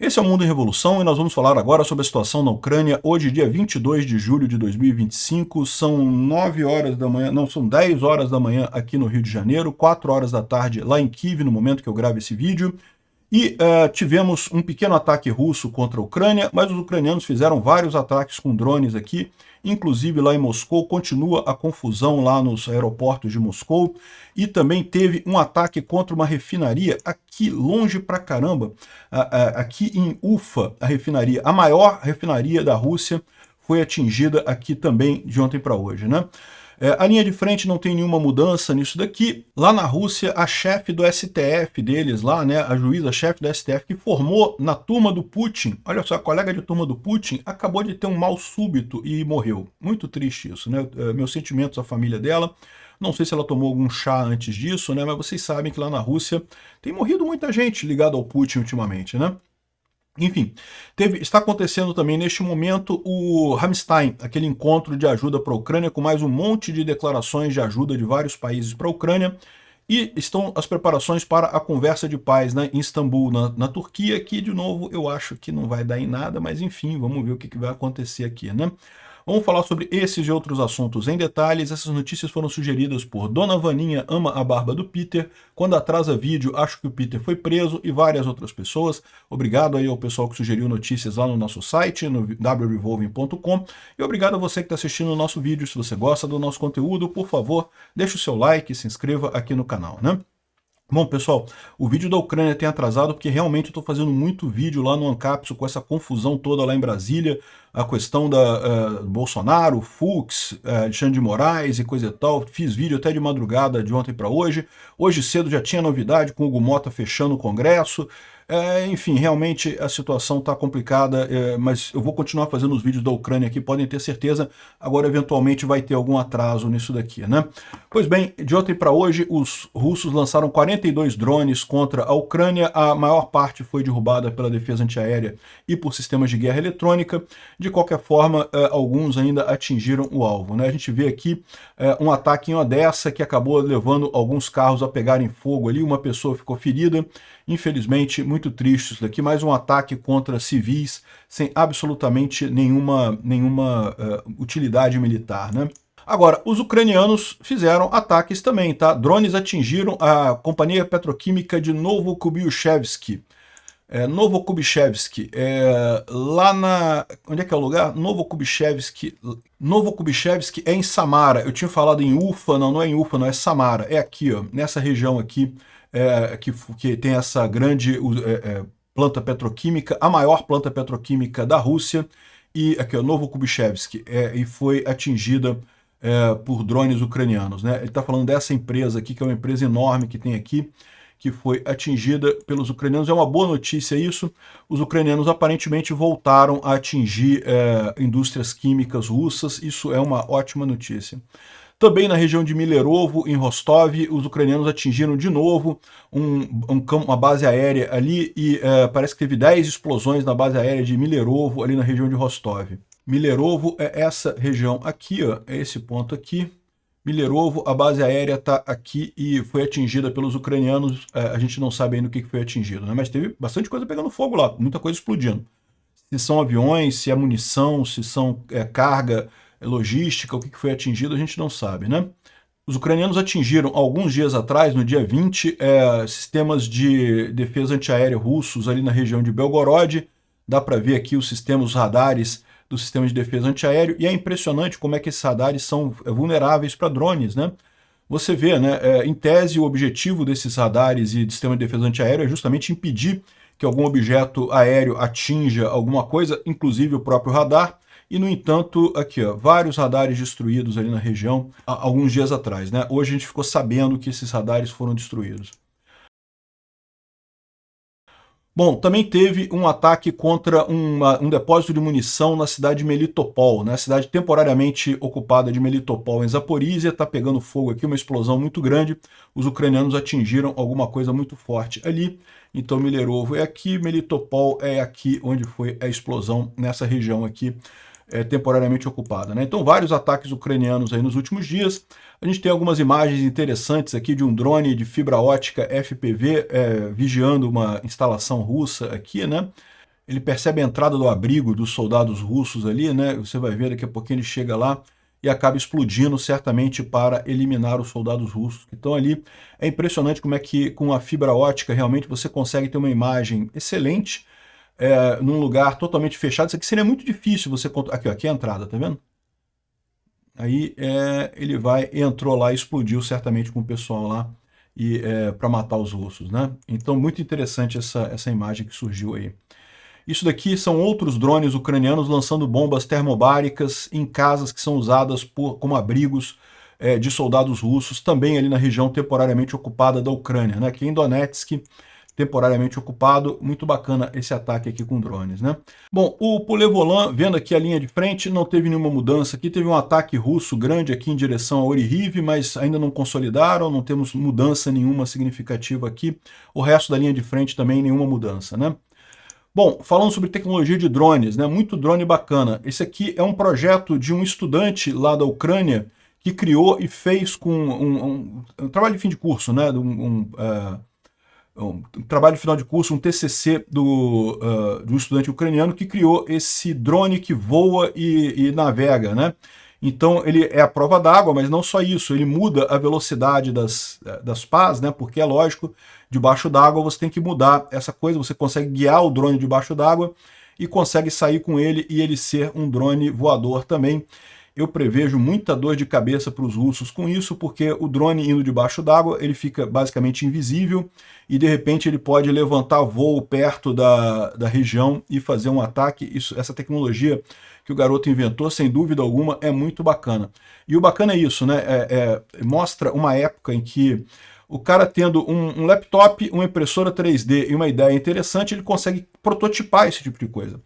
Esse é o Mundo em Revolução e nós vamos falar agora sobre a situação na Ucrânia. Hoje, dia 22 de julho de 2025, são 9 horas da manhã, não, são 10 horas da manhã aqui no Rio de Janeiro, 4 horas da tarde lá em Kiev, no momento que eu gravo esse vídeo. E tivemos um pequeno ataque russo contra a Ucrânia, mas os ucranianos fizeram vários ataques com drones aqui, inclusive lá em Moscou. Continua a confusão lá nos aeroportos de Moscou, e também teve um ataque contra uma refinaria aqui longe pra caramba, aqui em Ufa, a refinaria, a maior refinaria da Rússia, foi atingida aqui também de ontem para hoje, né? A linha de frente não tem nenhuma mudança nisso daqui. Lá na Rússia, a chefe do STF deles lá, né, a juíza-chefe do STF, que formou na turma do Putin, olha só, a colega de turma do Putin, acabou de ter um mal súbito e morreu. Muito triste isso, né? Meus sentimentos à família dela. Não sei se ela tomou algum chá antes disso, né, mas vocês sabem que lá na Rússia tem morrido muita gente ligada ao Putin ultimamente, né? Enfim, está acontecendo também neste momento o Ramstein, aquele encontro de ajuda para a Ucrânia, com mais um monte de declarações de ajuda de vários países para a Ucrânia, e estão as preparações para a conversa de paz, né, em Istambul, na Turquia, que de novo eu acho que não vai dar em nada, mas enfim, vamos ver o que vai acontecer aqui, né? Vamos falar sobre esses e outros assuntos em detalhes. Essas notícias foram sugeridas por Dona Vaninha Ama a Barba do Peter, Quando Atrasa Vídeo, Acho que o Peter foi preso, e várias outras pessoas. Obrigado aí ao pessoal que sugeriu notícias lá no nosso site, no wrevolving.com, e obrigado a você que está assistindo o nosso vídeo. Se você gosta do nosso conteúdo, por favor, deixe o seu like e se inscreva aqui no canal, né? Bom, pessoal, o vídeo da Ucrânia tem atrasado porque realmente eu estou fazendo muito vídeo lá no Ancapsu com essa confusão toda lá em Brasília, a questão da Bolsonaro, Fux, Alexandre de Moraes e coisa e tal. Fiz vídeo até de madrugada de ontem para hoje. Hoje cedo já tinha novidade com o Hugo Mota fechando o Congresso. Enfim, realmente a situação está complicada, mas eu vou continuar fazendo os vídeos da Ucrânia aqui, podem ter certeza. Agora, eventualmente, vai ter algum atraso nisso daqui, né? Pois bem, de ontem para hoje, os russos lançaram 42 drones contra a Ucrânia. A maior parte foi derrubada pela defesa antiaérea e por sistemas de guerra eletrônica. De qualquer forma, alguns ainda atingiram o alvo, né? A gente vê aqui um ataque em Odessa que acabou levando alguns carros a pegarem fogo ali, uma pessoa ficou ferida. Infelizmente, muito triste isso daqui, mais um ataque contra civis sem absolutamente nenhuma utilidade militar, né? Agora, os ucranianos fizeram ataques também, tá? Drones atingiram a companhia petroquímica de Novokubiushevsky. Novokubiushevsky, lá na... Onde é que é o lugar? Novokubiushevsky é em Samara. Eu tinha falado em Ufa, não é em Ufa, não, é Samara. É aqui, ó, nessa região aqui, que tem essa grande planta petroquímica, a maior planta petroquímica da Rússia, e aqui, ó, Novokubiushevsky, e foi atingida por drones ucranianos, né? Ele está falando dessa empresa aqui, que é uma empresa enorme que tem aqui, que foi atingida pelos ucranianos. É uma boa notícia isso. Os ucranianos aparentemente voltaram a atingir indústrias químicas russas. Isso é uma ótima notícia. Também na região de Milerovo, em Rostov, os ucranianos atingiram de novo uma base aérea ali, e parece que teve 10 explosões na base aérea de Milerovo, ali na região de Rostov. Milerovo é essa região aqui, ó, é esse ponto aqui. Milerovo, a base aérea está aqui e foi atingida pelos ucranianos. A gente não sabe ainda o que foi atingido, né? Mas teve bastante coisa pegando fogo lá, muita coisa explodindo. Se são aviões, se é munição, se são carga, logística, o que foi atingido, a gente não sabe, né? Os ucranianos atingiram, alguns dias atrás, no dia 20, sistemas de defesa antiaérea russos ali na região de Belgorod. Dá para ver aqui os sistemas, os radares do sistema de defesa antiaéreo, e é impressionante como é que esses radares são vulneráveis para drones, né? Você vê, né, em tese, o objetivo desses radares e do sistema de defesa antiaéreo é justamente impedir que algum objeto aéreo atinja alguma coisa, inclusive o próprio radar. E, no entanto, aqui, ó, vários radares destruídos ali na região há alguns dias atrás, né? Hoje a gente ficou sabendo que esses radares foram destruídos. Bom, também teve um ataque contra um depósito de munição na cidade de Melitopol, né? A cidade temporariamente ocupada de Melitopol, em Zaporizhia, está pegando fogo aqui, uma explosão muito grande. Os ucranianos atingiram alguma coisa muito forte ali. Então, Milerovo é aqui, Melitopol é aqui onde foi a explosão, nessa região aqui, temporariamente ocupada, né? Então, vários ataques ucranianos aí nos últimos dias. A gente tem algumas imagens interessantes aqui de um drone de fibra ótica FPV vigiando uma instalação russa aqui, né? Ele percebe a entrada do abrigo dos soldados russos ali, né? Você vai ver daqui a pouquinho ele chega lá e acaba explodindo certamente para eliminar os soldados russos que estão ali. É impressionante como é que com a fibra ótica realmente você consegue ter uma imagem excelente num lugar totalmente fechado. Isso aqui seria muito difícil você... Aqui, ó, aqui é a entrada, tá vendo? Aí ele entrou lá e explodiu certamente com o pessoal lá para matar os russos, né? Então muito interessante essa imagem que surgiu aí. Isso daqui são outros drones ucranianos lançando bombas termobáricas em casas que são usadas como abrigos de soldados russos, também ali na região temporariamente ocupada da Ucrânia, né? Aqui em Donetsk, temporariamente ocupado. Muito bacana esse ataque aqui com drones, né? Bom, o Polevolan, vendo aqui a linha de frente, não teve nenhuma mudança aqui. Teve um ataque russo grande aqui em direção a Orihiv, mas ainda não consolidaram, não temos mudança nenhuma significativa aqui. O resto da linha de frente também nenhuma mudança, né? Bom, falando sobre tecnologia de drones, né? Muito drone bacana. Esse aqui é um projeto de um estudante lá da Ucrânia que criou e fez com um trabalho de fim de curso, né? Um trabalho de final de curso, um TCC de um estudante ucraniano que criou esse drone que voa e navega, né? Então ele é a prova d'água, mas não só isso, ele muda a velocidade das pás, né? Porque é lógico, debaixo d'água você tem que mudar essa coisa, você consegue guiar o drone debaixo d'água e consegue sair com ele e ele ser um drone voador também. Eu prevejo muita dor de cabeça para os russos com isso, porque o drone indo debaixo d'água, ele fica basicamente invisível e de repente ele pode levantar voo perto da região e fazer um ataque. Essa tecnologia que o garoto inventou, sem dúvida alguma, é muito bacana. E o bacana é isso, né? Mostra uma época em que o cara tendo um laptop, uma impressora 3D e uma ideia interessante, ele consegue prototipar esse tipo de coisa.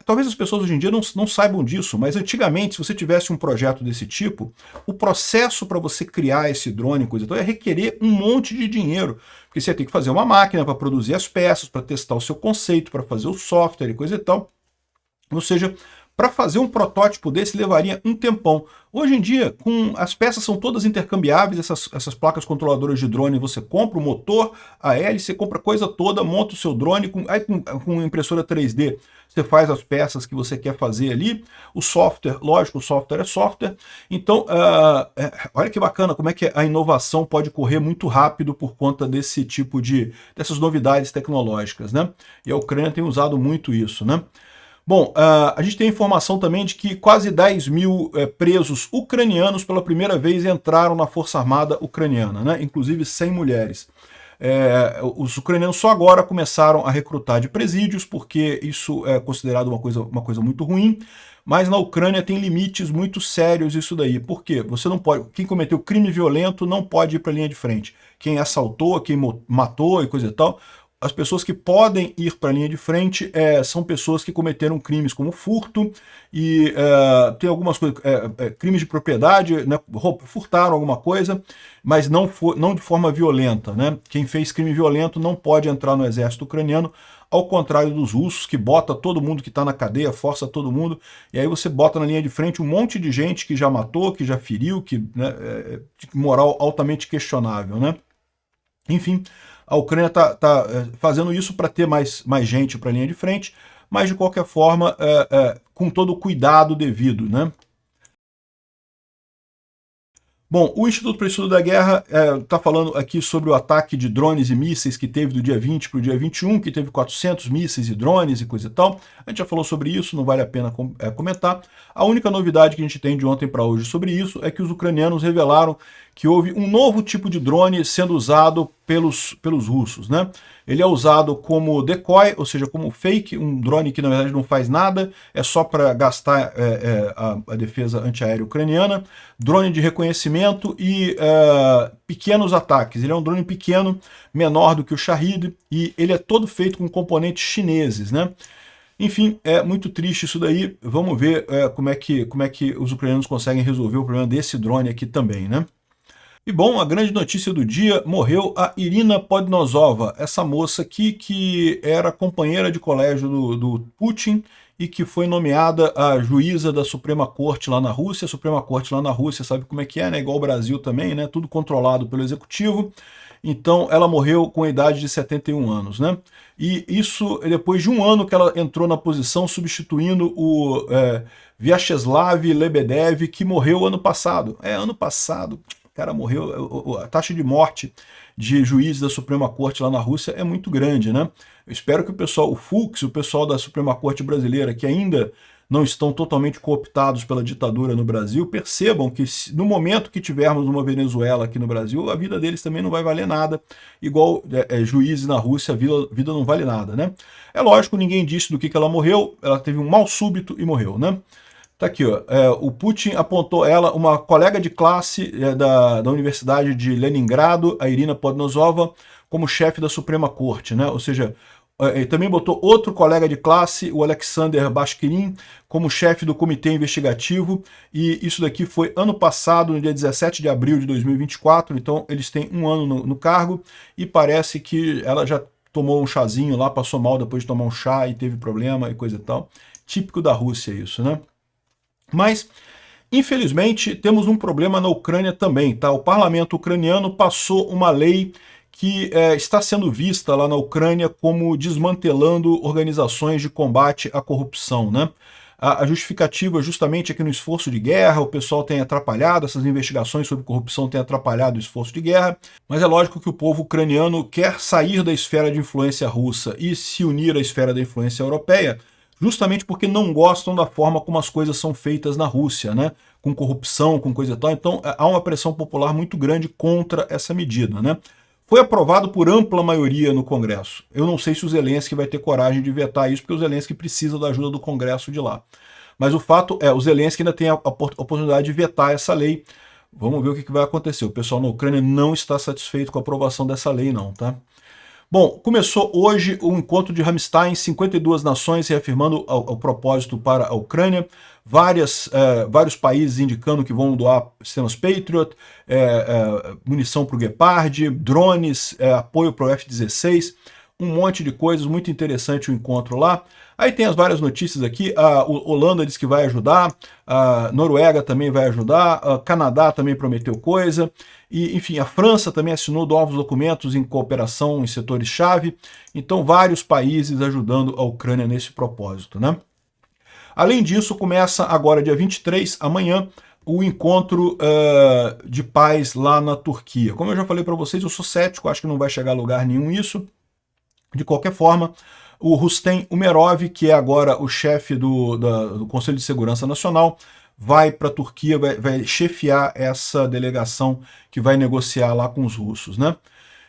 Talvez as pessoas hoje em dia não saibam disso, mas antigamente, se você tivesse um projeto desse tipo, o processo para você criar esse drone, coisa então, ia requerer um monte de dinheiro, porque você ia ter que fazer uma máquina para produzir as peças, para testar o seu conceito, para fazer o software e coisa e tal. Ou seja, para fazer um protótipo desse levaria um tempão. Hoje em dia, as peças são todas intercambiáveis, essas placas controladoras de drone, você compra o motor, a hélice, compra a coisa toda, monta o seu drone, com impressora 3D, você faz as peças que você quer fazer ali, o software, lógico, o software é software. Então, olha que bacana como é que a inovação pode correr muito rápido por conta desse tipo dessas novidades tecnológicas, né? E a Ucrânia tem usado muito isso, né? Bom, a gente tem informação também de que quase 10 mil presos ucranianos pela primeira vez entraram na Força Armada ucraniana, né? Inclusive 100 mulheres. Os ucranianos só agora começaram a recrutar de presídios, porque isso é considerado uma coisa muito ruim, mas na Ucrânia tem limites muito sérios isso daí. Por quê? Você não pode, quem cometeu crime violento não pode ir para a linha de frente. Quem assaltou, quem matou e coisa e tal, as pessoas que podem ir para a linha de frente são pessoas que cometeram crimes como furto e tem algumas coisas, crimes de propriedade, né, furtaram alguma coisa, mas não de forma violenta, né? Quem fez crime violento não pode entrar no exército ucraniano, ao contrário dos russos, que bota todo mundo que está na cadeia, força todo mundo, e aí você bota na linha de frente um monte de gente que já matou, que já feriu, né, moral altamente questionável, né? Enfim, a Ucrânia está fazendo isso para ter mais gente para a linha de frente, mas de qualquer forma, com todo o cuidado devido, né? Bom, o Instituto para o Estudo da Guerra está falando aqui sobre o ataque de drones e mísseis que teve do dia 20 para o dia 21, que teve 400 mísseis e drones e coisa e tal. A gente já falou sobre isso, não vale a pena comentar. A única novidade que a gente tem de ontem para hoje sobre isso é que os ucranianos revelaram que houve um novo tipo de drone sendo usado pelos russos, né? Ele é usado como decoy, ou seja, como fake, um drone que na verdade não faz nada, é só para gastar a defesa antiaérea ucraniana, drone de reconhecimento e pequenos ataques. Ele é um drone pequeno, menor do que o Shahed, e ele é todo feito com componentes chineses, né? Enfim, é muito triste isso daí. Vamos ver como é que os ucranianos conseguem resolver o problema desse drone aqui também, né? E bom, a grande notícia do dia, morreu a Irina Podnosova, essa moça aqui que era companheira de colégio do Putin e que foi nomeada a juíza da Suprema Corte lá na Rússia. A Suprema Corte lá na Rússia sabe como é que é, né? Igual o Brasil também, né? Tudo controlado pelo executivo. então ela morreu com a idade de 71 anos, né? E isso depois de um ano que ela entrou na posição, substituindo o Vyacheslav Lebedev, que morreu ano passado. Ano passado, o cara morreu, a taxa de morte de juízes da Suprema Corte lá na Rússia é muito grande, né? Eu espero que o pessoal, o Fux, o pessoal da Suprema Corte brasileira, que ainda não estão totalmente cooptados pela ditadura no Brasil, percebam que no momento que tivermos uma Venezuela aqui no Brasil, a vida deles também não vai valer nada, igual juízes na Rússia, a vida não vale nada, né? É lógico, ninguém disse do que ela morreu, ela teve um mal súbito e morreu, né? Tá aqui, ó, o Putin apontou ela, uma colega de classe da Universidade de Leningrado, a Irina Podnosova, como chefe da Suprema Corte, né? Ou seja, ele também botou outro colega de classe, o Alexander Bashkirin, como chefe do comitê investigativo, e isso daqui foi ano passado, no dia 17 de abril de 2024, então eles têm um ano no cargo, e parece que ela já tomou um chazinho lá, passou mal depois de tomar um chá e teve problema e coisa e tal. Típico da Rússia isso, né? Mas, infelizmente, temos um problema na Ucrânia também, tá? O parlamento ucraniano passou uma lei que está sendo vista lá na Ucrânia como desmantelando organizações de combate à corrupção, né? A justificativa justamente é que no esforço de guerra o pessoal tem atrapalhado, essas investigações sobre corrupção têm atrapalhado o esforço de guerra, mas é lógico que o povo ucraniano quer sair da esfera de influência russa e se unir à esfera da influência europeia, justamente porque não gostam da forma como as coisas são feitas na Rússia, né? Com corrupção, com coisa e tal. Então há uma pressão popular muito grande contra essa medida, né? Foi aprovado por ampla maioria no Congresso. Eu não sei se o Zelensky vai ter coragem de vetar isso, porque o Zelensky precisa da ajuda do Congresso de lá. Mas o fato é, o Zelensky ainda tem a oportunidade de vetar essa lei. Vamos ver o que vai acontecer. O pessoal na Ucrânia não está satisfeito com a aprovação dessa lei não, tá? Bom, começou hoje o encontro de Ramstein, 52 nações reafirmando o propósito para a Ucrânia, vários países indicando que vão doar sistemas Patriot, munição para o Gepard, drones, apoio para o F-16, um monte de coisas, muito interessante o encontro lá. Aí tem as várias notícias aqui, a Holanda diz que vai ajudar, a Noruega também vai ajudar, a Canadá também prometeu coisa, e enfim, a França também assinou novos documentos em cooperação em setores-chave, então vários países ajudando a Ucrânia nesse propósito, né? Além disso, começa agora, dia 23, amanhã, o encontro de paz lá na Turquia. Como eu já falei para vocês, eu sou cético, acho que não vai chegar a lugar nenhum isso. De qualquer forma, o Rustem Umerov, que é agora o chefe do Conselho de Segurança Nacional, vai para a Turquia, vai chefiar essa delegação que vai negociar lá com os russos, né?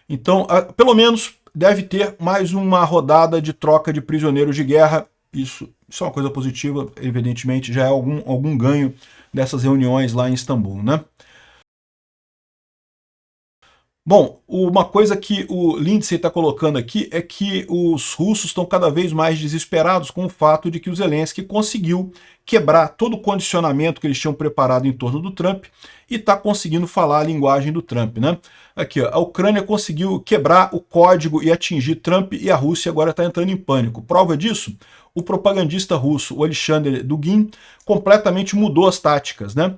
Então, pelo menos, deve ter mais uma rodada de troca de prisioneiros de guerra. Isso é uma coisa positiva, evidentemente, já é algum ganho dessas reuniões lá em Istambul, né? Bom, uma coisa que o Lindsay está colocando aqui é que os russos estão cada vez mais desesperados com o fato de que o Zelensky conseguiu quebrar todo o condicionamento que eles tinham preparado em torno do Trump e está conseguindo falar a linguagem do Trump, né? Aqui, ó, a Ucrânia conseguiu quebrar o código e atingir Trump e a Rússia agora está entrando em pânico. Prova disso? O propagandista russo, o Alexander Dugin, completamente mudou as táticas, né?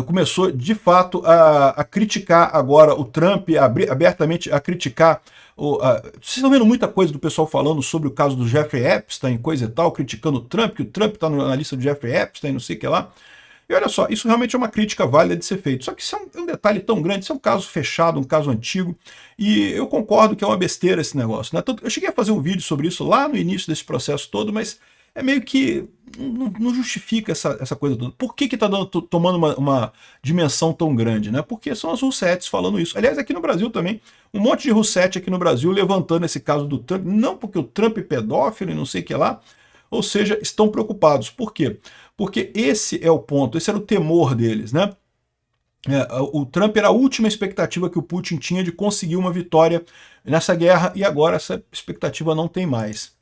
Começou, de fato, a criticar agora o Trump, abertamente a criticar. Vocês estão vendo muita coisa do pessoal falando sobre o caso do Jeffrey Epstein, coisa e tal, criticando o Trump, que o Trump está na lista do Jeffrey Epstein, não sei o que lá. E olha só, isso realmente é uma crítica válida de ser feito. Só que isso é um detalhe tão grande, isso é um caso fechado, um caso antigo, e eu concordo que é uma besteira esse negócio, né? Eu cheguei a fazer um vídeo sobre isso lá no início desse processo todo, mas é meio que não justifica essa coisa toda. Por que está tomando uma dimensão tão grande, né? Porque são as Russettes falando isso. Aliás, aqui no Brasil também, um monte de Russette aqui no Brasil levantando esse caso do Trump, não porque o Trump é pedófilo e não sei o que lá, ou seja, estão preocupados. Por quê? Porque esse é o ponto, esse era o temor deles, né? O Trump era a última expectativa que o Putin tinha de conseguir uma vitória nessa guerra e agora essa expectativa não tem mais.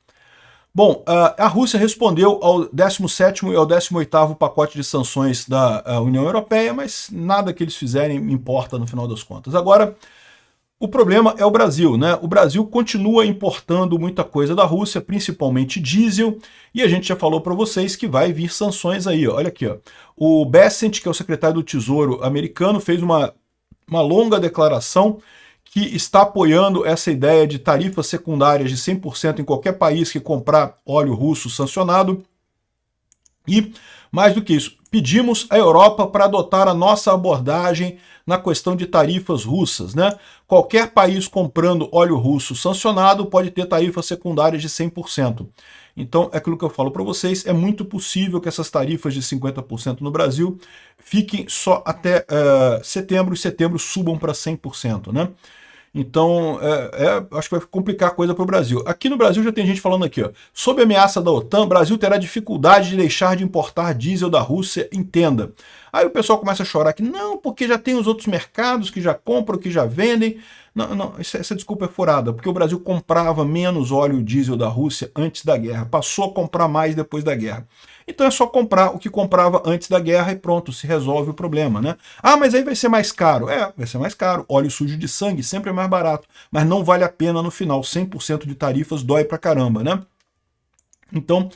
Bom, a Rússia respondeu ao 17º e ao 18º pacote de sanções da União Europeia, mas nada que eles fizerem importa no final das contas. Agora, o problema é o Brasil, né? O Brasil continua importando muita coisa da Rússia, principalmente diesel, e a gente já falou para vocês que vai vir sanções aí, ó. Olha aqui, ó. O Bessent, que é o secretário do Tesouro americano, fez uma longa declaração que está apoiando essa ideia de tarifas secundárias de 100% em qualquer país que comprar óleo russo sancionado. E, mais do que isso, pedimos à Europa para adotar a nossa abordagem na questão de tarifas russas, né? Qualquer país comprando óleo russo sancionado pode ter tarifas secundárias de 100%. Então, é aquilo que eu falo para vocês, é muito possível que essas tarifas de 50% no Brasil fiquem só até setembro, e setembro subam para 100%, né? Então, acho que vai complicar a coisa para o Brasil. Aqui no Brasil já tem gente falando aqui, ó, sob a ameaça da OTAN, o Brasil terá dificuldade de deixar de importar diesel da Rússia, entenda. Aí o pessoal começa a chorar aqui, não, porque já tem os outros mercados que já compram, que já vendem. Não, essa desculpa é furada, porque o Brasil comprava menos óleo diesel da Rússia antes da guerra, passou a comprar mais depois da guerra. Então é só comprar o que comprava antes da guerra e pronto, se resolve o problema, né? Ah, mas aí vai ser mais caro. Vai ser mais caro. Óleo sujo de sangue sempre é mais barato, mas não vale a pena no final. 100% de tarifas dói pra caramba, né? Então,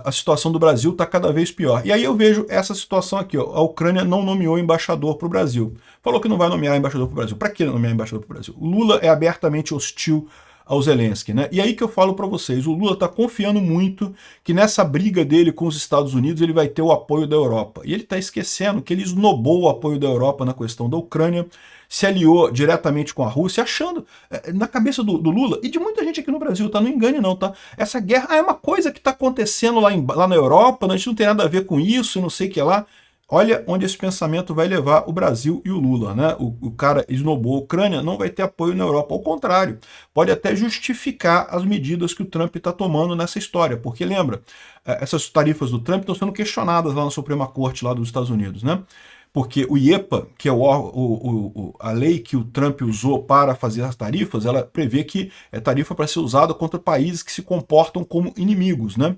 a situação do Brasil está cada vez pior. E aí eu vejo essa situação aqui, ó, a Ucrânia não nomeou embaixador para o Brasil. Falou que não vai nomear embaixador para o Brasil. Para que nomear embaixador para o Brasil? O Lula é abertamente hostil ao Zelensky, né? E aí que eu falo para vocês, o Lula está confiando muito que nessa briga dele com os Estados Unidos ele vai ter o apoio da Europa. E ele está esquecendo que ele esnobou o apoio da Europa na questão da Ucrânia, se aliou diretamente com a Rússia, achando, na cabeça do Lula, e de muita gente aqui no Brasil, tá? Não engane não, tá? Essa guerra é uma coisa que está acontecendo lá na Europa, a gente não tem nada a ver com isso, não sei o que lá. Olha onde esse pensamento vai levar o Brasil e o Lula, né? O cara esnobou a Ucrânia, não vai ter apoio na Europa. Ao contrário, pode até justificar as medidas que o Trump está tomando nessa história. Porque lembra, essas tarifas do Trump estão sendo questionadas lá na Suprema Corte lá dos Estados Unidos, né? Porque o IEPA, que é a lei que o Trump usou para fazer as tarifas, ela prevê que é tarifa para ser usada contra países que se comportam como inimigos, né?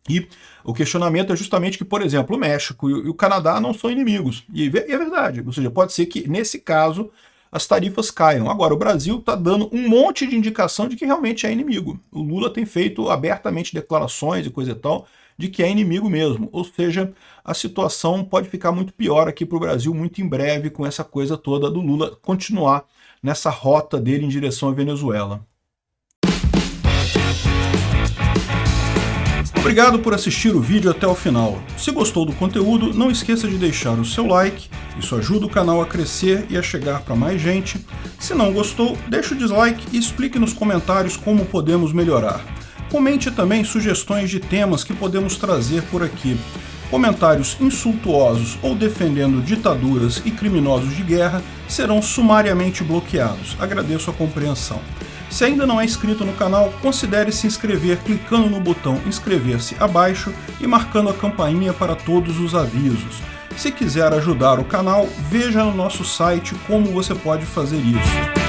E o questionamento é justamente que, por exemplo, o México e o Canadá não são inimigos. E é verdade. Ou seja, pode ser que, nesse caso, as tarifas caiam. Agora, o Brasil está dando um monte de indicação de que realmente é inimigo. O Lula tem feito abertamente declarações e coisa e tal de que é inimigo mesmo. Ou seja, a situação pode ficar muito pior aqui para o Brasil muito em breve com essa coisa toda do Lula continuar nessa rota dele em direção à Venezuela. Obrigado por assistir o vídeo até o final. Se gostou do conteúdo, não esqueça de deixar o seu like, isso ajuda o canal a crescer e a chegar para mais gente. Se não gostou, deixe o dislike e explique nos comentários como podemos melhorar. Comente também sugestões de temas que podemos trazer por aqui. Comentários insultuosos ou defendendo ditaduras e criminosos de guerra serão sumariamente bloqueados. Agradeço a compreensão. Se ainda não é inscrito no canal, considere se inscrever clicando no botão inscrever-se abaixo e marcando a campainha para todos os avisos. Se quiser ajudar o canal, veja no nosso site como você pode fazer isso.